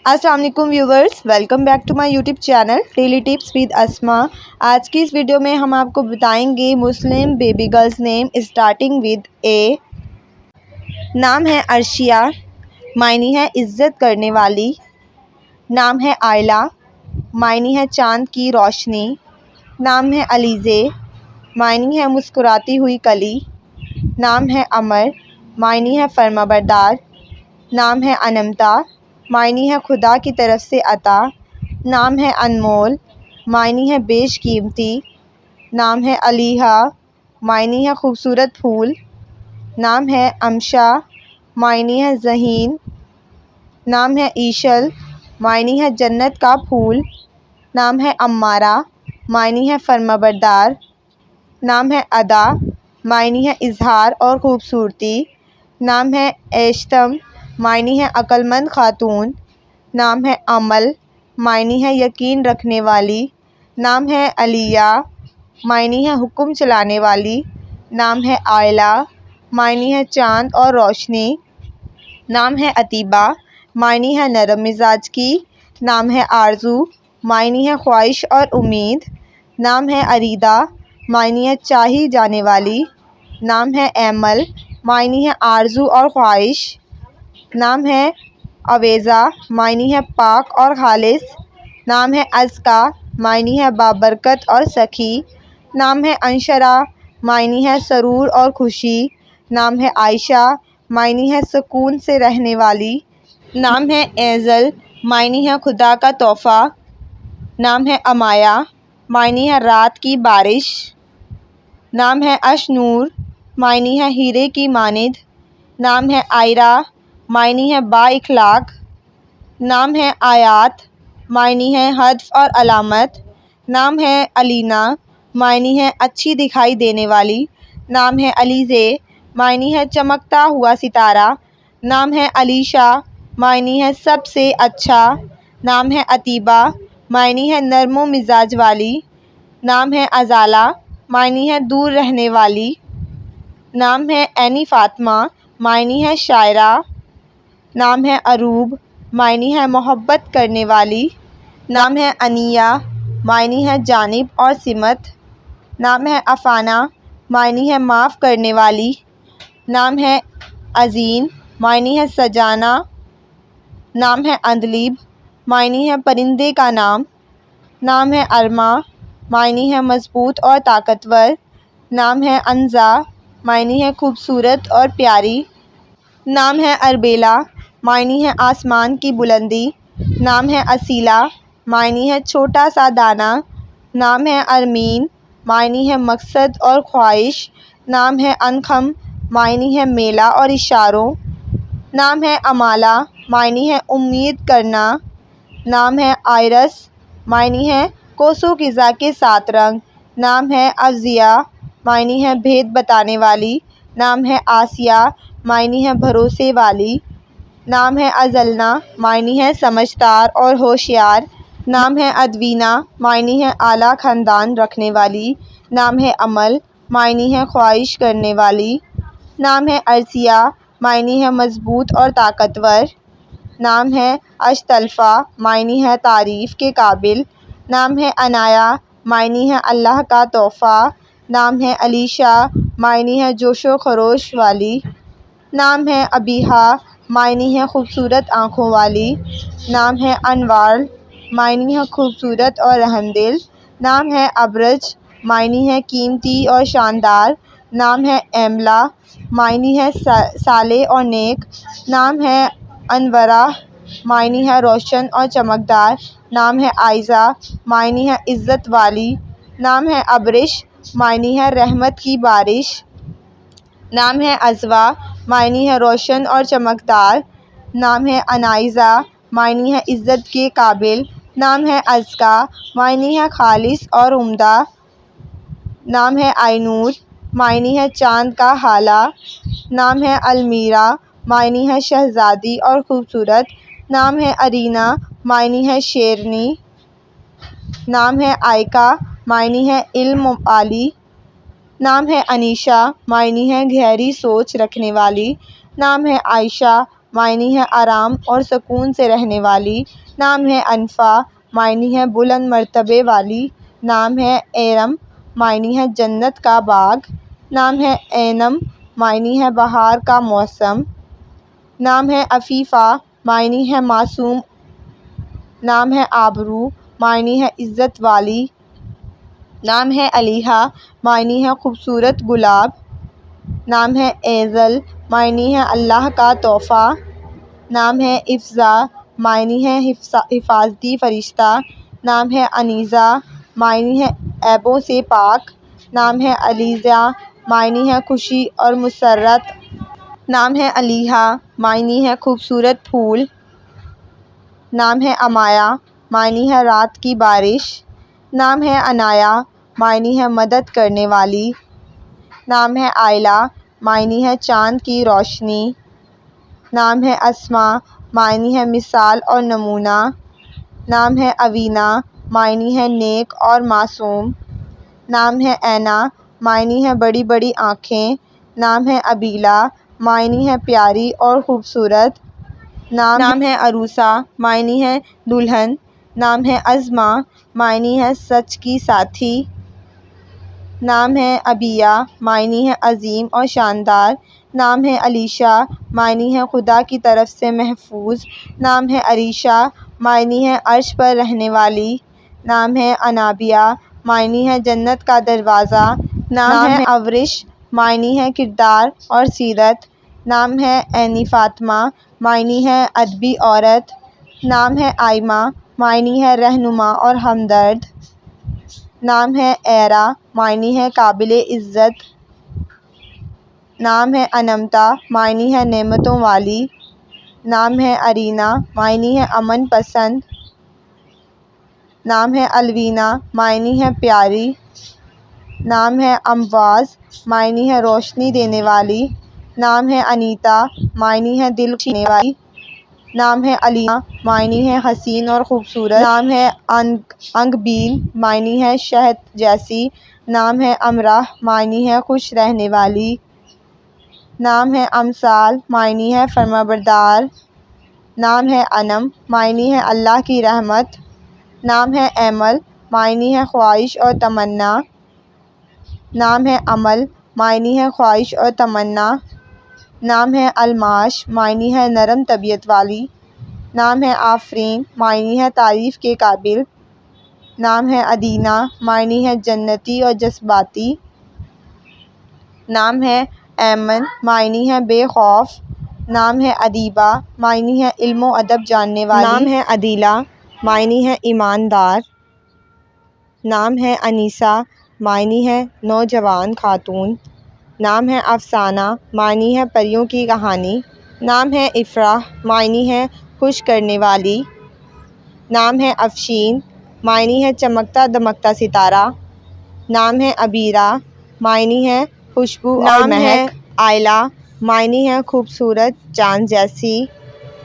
السلام علیکم viewers, welcome back to my YouTube channel daily tips with Asma. آج کی اس ویڈیو میں ہم آپ کو بتائیں گے Muslim baby girls name starting with A. نام ہے عرشیہ، معنی ہے عزت کرنے والی۔ نام ہے آئلہ، معنی ہے چاند کی روشنی۔ نام ہے علیزے، معنی ہے مسکراتی ہوئی کلی۔ نام ہے عمر، معنی ہے فرمانبردار۔ نام ہے انمتا، معنی ہے خدا کی طرف سے عطا۔ نام ہے انمول، معنی ہے بیش قیمتی۔ نام ہے علیہا، معنی ہے خوبصورت پھول۔ نام ہے امشا، معنی ہے ذہین۔ نام ہے ایشل، معنی ہے جنت کا پھول۔ نام ہے امارہ، معنی ہے فرمانبردار۔ نام ہے ادا، معنی ہے اظہار اور خوبصورتی۔ نام ہے ایشتم، معنی ہے عقل مند خاتون۔ نام ہے عمل، معنی ہے یقین رکھنے والی۔ نام ہے علیہ، معنی ہے حکم چلانے والی۔ نام ہے آئلہ، معنی ہے چاند اور روشنی۔ نام ہے عتیبہ، معنی ہے نرم مزاج کی۔ نام ہے آرزو، معنی ہے خواہش اور امید۔ نام ہے اریدہ، معنی ہے چاہی جانے والی۔ نام ہے ایمل، معنی ہے آرزو اور خواہش۔ نام ہے اویزہ، معنی ہے پاک اور خالص۔ نام ہے ازکیٰ، معنی ہے بابرکت اور سخی۔ نام ہے انشرہ، معنی ہے سرور اور خوشی۔ نام ہے عائشہ، معنی ہے سکون سے رہنے والی۔ نام ہے ایزل، معنی ہے خدا کا تحفہ۔ نام ہے امایہ، معنی ہے رات کی بارش۔ نام ہے اشنور، معنی ہے ہیرے کی مانند۔ نام ہے آئرہ، معنی ہے با اخلاق۔ نام ہے آیات، معنی ہے ہدف اور علامت۔ نام ہے علینا، معنی ہے اچھی دکھائی دینے والی۔ نام ہے علیزے، معنی ہے چمکتا ہوا ستارہ۔ نام ہے علیشہ، معنی ہے سب سے اچھا۔ نام ہے عتیبہ، معنی ہے نرم و مزاج والی۔ نام ہے ازالہ، معنی ہے دور رہنے والی۔ نام ہے عینی فاطمہ، معنی ہے شاعرہ۔ نام ہے عروب، معنی ہے محبت کرنے والی۔ نام ہے انیہ، معنی ہے جانب اور سمت۔ نام ہے افانہ، معنی ہے معاف کرنے والی۔ نام ہے عظیم، معنی ہے سجانا۔ نام ہے عندلیب، معنی ہے پرندے کا نام۔ نام ہے ارما، معنی ہے مضبوط اور طاقتور۔ نام ہے انزا، معنی ہے خوبصورت اور پیاری۔ نام ہے اربیلا، معنی ہے آسمان کی بلندی۔ نام ہے اسیلہ، معنی ہے چھوٹا سا دانہ۔ نام ہے ارمین، معنی ہے مقصد اور خواہش۔ نام ہے انخم، معنی ہے میلہ اور اشاروں۔ نام ہے امالہ، معنی ہے امید کرنا۔ نام ہے آئرس، معنی ہے کوسوں فضا کے 7 رنگ۔ نام ہے افضیہ، معنی ہے بھید بتانے والی۔ نام ہے آسیہ، معنی ہے بھروسے والی۔ نام ہے ازلنا، معنی ہے سمجھدار اور ہوشیار۔ نام ہے ادوینہ، معنی ہے اعلیٰ خاندان رکھنے والی۔ نام ہے عمل، معنی ہے خواہش کرنے والی۔ نام ہے عرصیہ، معنی ہے مضبوط اور طاقتور۔ نام ہے اشتلفہ، معنی ہے تعریف کے قابل۔ نام ہے عنایہ، معنی ہے اللہ کا تحفہ۔ نام ہے علیشہ، معنی ہے جوش و خروش والی۔ نام ہے ابیہا، معنی ہے خوبصورت آنکھوں والی۔ نام ہے انوار، معنی ہے خوبصورت اور رحمدل۔ نام ہے ابرج، معنی ہے قیمتی اور شاندار۔ نام ہے ایملہ، معنی ہے صالح اور نیک۔ نام ہے انورہ، معنی ہے روشن اور چمکدار۔ نام ہے عائزہ، معنی ہے عزت والی۔ نام ہے ابرش، معنی ہے رحمت کی بارش۔ نام ہے عذوہ، معنی ہے روشن اور چمکدار۔ نام ہے عنائزہ، معنی ہے عزت کے قابل۔ نام ہے ازکیٰ، معنی ہے خالص اور عمدہ۔ نام ہے آئینور، معنی ہے چاند کا ہالہ۔ نام ہے المیرا، معنی ہے شہزادی اور خوبصورت۔ نام ہے ارینا، معنی ہے شیرنی۔ نام ہے آئکا، معنی ہے علم والی۔ نام ہے انیشہ، معنی ہے گہری سوچ رکھنے والی۔ نام ہے عائشہ، معنی ہے آرام اور سکون سے رہنے والی۔ نام ہے انفا، معنی ہے بلند مرتبے والی۔ نام ہے ایرم، معنی ہے جنت کا باغ۔ نام ہے اینم، معنی ہے بہار کا موسم۔ نام ہے عفیفہ، معنی ہے معصوم۔ نام ہے آبرو، معنی ہے عزت والی۔ نام ہے علیہا، معنی ہے خوبصورت گلاب۔ نام ہے ایزل، معنی ہے اللہ کا تحفہ۔ نام ہے افضا، معنی ہے حفاظتی فرشتہ۔ نام ہے انیسہ، معنی ہے عیبوں سے پاک۔ نام ہے علیزہ، معنی ہے خوشی اور مسرت۔ نام ہے علیہا، معنی ہے خوبصورت پھول۔ نام ہے امایا، معنی ہے رات کی بارش۔ نام ہے عنایا، معنی ہے مدد کرنے والی۔ نام ہے آئلہ، معنی ہے چاند کی روشنی۔ نام ہے اسماء، معنی ہے مثال اور نمونہ۔ نام ہے اوینا، معنی ہے نیک اور معصوم۔ نام ہے اینا، معنی ہے بڑی بڑی آنکھیں۔ نام ہے ابیلا، معنی ہے پیاری اور خوبصورت۔ نام ہے عروسہ، معنی ہے دلہن۔ نام ہے عظمیٰ، معنی ہے سچ کی ساتھی۔ نام ہے عبیہ، معنی ہے عظیم اور شاندار۔ نام ہے علیشہ، معنی ہے خدا کی طرف سے محفوظ۔ نام ہے عریشہ، معنی ہے عرش پر رہنے والی۔ نام ہے انابیہ، معنی ہے جنت کا دروازہ۔ نام ہے عورش، معنی ہے کردار اور سیرت۔ نام ہے عینی فاطمہ، معنی ہے ادبی عورت۔ نام ہے آئمہ، معنی ہے رہنما اور ہمدرد۔ نام ہے ایرا، معنی ہے قابل عزت۔ نام ہے انمتا، معنی ہے نعمتوں والی۔ نام ہے ارینا، معنی ہے امن پسند۔ نام ہے الوینا، معنی ہے پیاری۔ نام ہے امواز، معنی ہے روشنی دینے والی۔ نام ہے انیتا، معنی ہے دل چھینے والی۔ نام ہے علینا، معنی ہے حسین اور خوبصورت۔ نام ہے انگبین، معنی ہے شہد جیسی۔ نام ہے امراح، معنی ہے خوش رہنے والی۔ نام ہے امثال، معنی ہے فرمانبردار۔ نام ہے انم، معنی ہے اللہ کی رحمت۔ نام ہے ایمل، معنی ہے خواہش اور تمنا۔ نام ہے امل، معنی ہے خواہش اور تمنا۔ نام ہے الماش، معنی ہے نرم طبیعت والی۔ نام ہے آفرین، معنی ہے تعریف کے قابل۔ نام ہے ادینا، معنی ہے جنتی اور جذباتی۔ نام ہے ایمن، معنی ہے بے خوف۔ نام ہے ادیبہ، معنی ہے علم و ادب جاننے والی۔ نام ہے عدیلہ، معنی ہے ایماندار۔ نام ہے انیسہ، معنی ہے نوجوان خاتون۔ نام ہے افسانہ، معنی ہے پریوں کی کہانی۔ نام ہے افراح، معنی ہے خوش کرنے والی۔ نام ہے افشین، معنی ہے چمکتا دمکتا ستارہ۔ نام ہے ابیرہ، معنی ہے خوشبو اور مہک۔ نام ہے آئلہ، معنی ہے خوبصورت چاند جیسی۔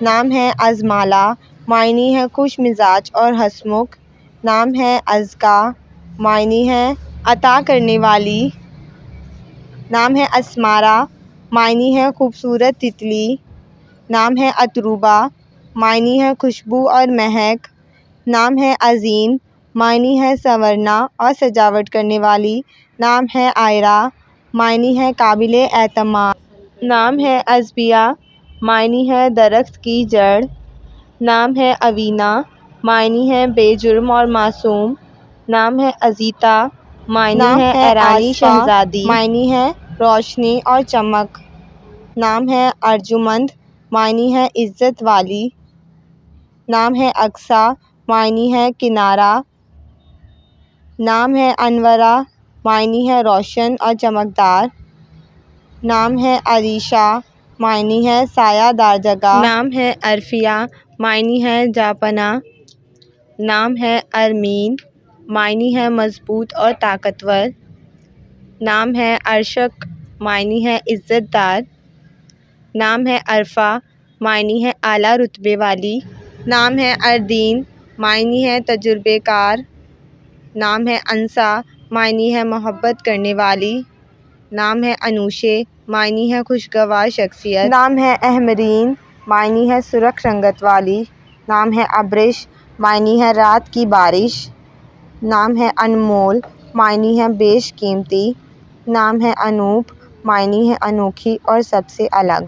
نام ہے ازمالہ، معنی ہے خوش مزاج اور ہنسمکھ۔ نام ہے ازکیٰ، معنی ہے عطا کرنے والی۔ نام ہے اسمارہ، معنی ہے خوبصورت تتلی۔ نام ہے اتروبہ، معنی ہے خوشبو اور مہک۔ نام ہے عظیم، معنی ہے سنورنا اور سجاوٹ کرنے والی۔ نام ہے آئرہ، معنی ہے قابل اعتماد۔ نام ہے ازبیہ، معنی ہے درخت کی جڑ۔ نام ہے اوینا، معنی ہے بے جرم اور معصوم۔ نام ہے ازیتا، معنی ہے ایرانی شہزادی، معنی ہے روشنی اور چمک۔ نام ہے ارجمند، معنی ہے عزت والی۔ نام ہے اقصیٰ، معنی ہے کنارہ۔ نام ہے انورہ، معنی ہے روشن اور چمکدار۔ نام ہے عریشہ، معنی ہے سایہ دار جگہ۔ نام ہے عرفیہ، معنی ہے جا پناہ۔ نام ہے ارمین، معنی ہے مضبوط اور طاقتور۔ نام ہے ارشق، معنی ہے عزت دار۔ نام ہے عرفہ، معنی ہے اعلیٰ رتبے والی۔ نام ہے اردین، معنی ہے تجربہ کار۔ نام ہے انسا، معنی ہے محبت کرنے والی۔ نام ہے انوشے، معنی ہے خوشگوار شخصیت۔ نام ہے احمرین، معنی ہے سرخ رنگت والی، نام ہے ابرش، معنی ہے رات کی بارش، نام ہے انمول، معنی ہے بیش قیمتی، نام ہے انوپ، معنی ہے انوکھی اور سب سے الگ۔